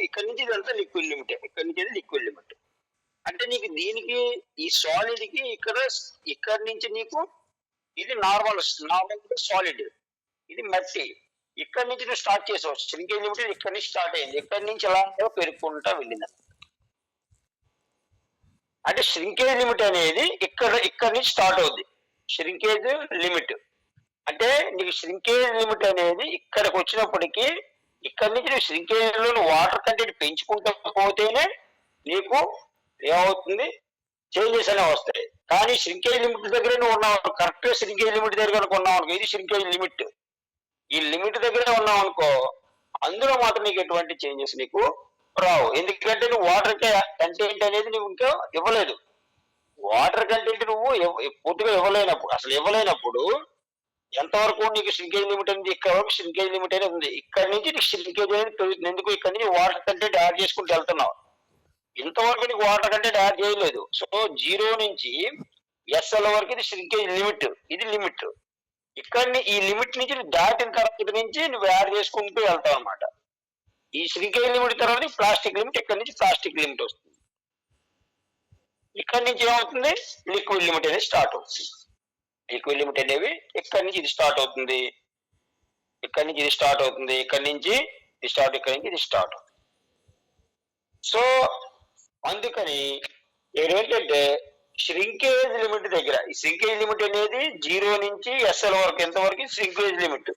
ఇక్కడ నుంచి ఇదంతా లిక్విడ్ లిమిట్, ఇక్కడ నుంచి లిక్విడ్ లిమిట్. అంటే నీకు దీనికి ఈ సాలిడ్ కి ఇక్కడ నుంచి నీకు ఇది నార్మల్ సాలిడ్, ఇది మట్టి. ఇక్కడ నుంచి నువ్వు స్టార్ట్ చేసావు. శ్రింకేజ్ లిమిట్ ఇక్కడ నుంచి స్టార్ట్ అయింది, ఇక్కడ నుంచి ఎలా పెరుగుకుంటా వెళ్ళింది. అంటే శ్రింకేజ్ లిమిట్ అనేది ఇక్కడ నుంచి స్టార్ట్ అవుద్ది. శ్రింకేజ్ లిమిట్ అంటే నీకు శ్రింకేజ్ లిమిట్ అనేది ఇక్కడికి వచ్చినప్పటికీ ఇక్కడ నుంచి నువ్వు శ్రింకేజ్ లో వాటర్ కంటెంట్ పెంచుకుంటూ పోతేనే నీకు ఏమవుతుంది, చేంజెస్ అనేవి వస్తాయి. కానీ శ్రింకేజ్ లిమిట్ దగ్గర నువ్వు ఉన్నావు, కరెక్ట్ శ్రింకేజ్ లిమిట్ దగ్గర ఉన్నావు అనుకో, ఇది శ్రింకేజ్ లిమిట్, ఈ లిమిట్ దగ్గరే ఉన్నావు అనుకో, అందులో మాత్రం నీకు ఎటువంటి చేంజెస్ నీకు రావు. ఎందుకంటే నువ్వు వాటర్ కంటెంట్ అనేది నువ్వు ఇంకా ఇవ్వలేదు. వాటర్ కంటెంట్ నువ్వు పూర్తిగా ఇవ్వలేనప్పుడు ఎంతవరకు నీకు శ్రింకేజ్ లిమిట్ అనేది ఇక్కడ వరకు శ్రింకేజ్ లిమిట్ అనేది ఉంది. ఇక్కడ నుంచి నీకు శ్రింకేజ్ అనేది పెరుగుతుంది. ఎందుకు? ఇక్కడ నుంచి వాటర్ కంటెంట్ యాడ్ చేసుకుంటూ వెళ్తున్నావు. ఇంతవరకు నీకు వాటర్ కంటెంట్ యాడ్ చేయలేదు. సో 0 నుంచి SL వరకు ఇది శ్రింకేజ్ లిమిట్, ఇది లిమిట్. ఇక్కడ ఈ లిమిట్ నుంచి దాటిన తర్వాత నుంచి నువ్వు యాడ్ చేసుకుంటూ వెళ్తావు అనమాట. ఈ శ్రింకేజ్ లిమిట్ తర్వాత ప్లాస్టిక్ లిమిట్, ఇక్కడ నుంచి ప్లాస్టిక్ లిమిట్ వస్తుంది. ఇక్కడ నుంచి ఏమవుతుంది, లిక్విడ్ లిమిట్ అనేది స్టార్ట్ అవుతుంది. లిక్విడ్ లిమిట్ అనేవి ఇక్కడ నుంచి ఇది స్టార్ట్ అవుతుంది, ఇక్కడ నుంచి ఇది స్టార్ట్ అవుతుంది, ఇక్కడ నుంచి ఇది స్టార్ట్, ఇక్కడ నుంచి ఇది స్టార్ట్ అవుతుంది. సో అందుకని ఏంటంటే శ్రింకేజ్ లిమిట్ దగ్గర, ఈ శ్రింకేజ్ లిమిట్ అనేది 0 నుంచి SL వరకు ఎంతవరకు shrinkage limit.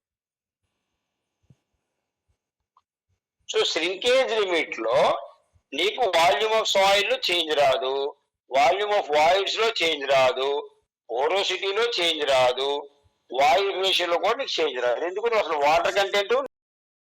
So shrinkage limit లో నీకు వాల్యూమ్ ఆఫ్ సాయిల్ చేంజ్ రాదు, వాల్యూమ్ ఆఫ్ వాయిడ్స్ లో చేంజ్ రాదు, పోరోసిటీలో చేంజ్ రాదు, వాయు రేషియోలో కూడా నీకు చేంజ్ రాదు. ఎందుకంటే అసలు వాటర్ కంటెంట్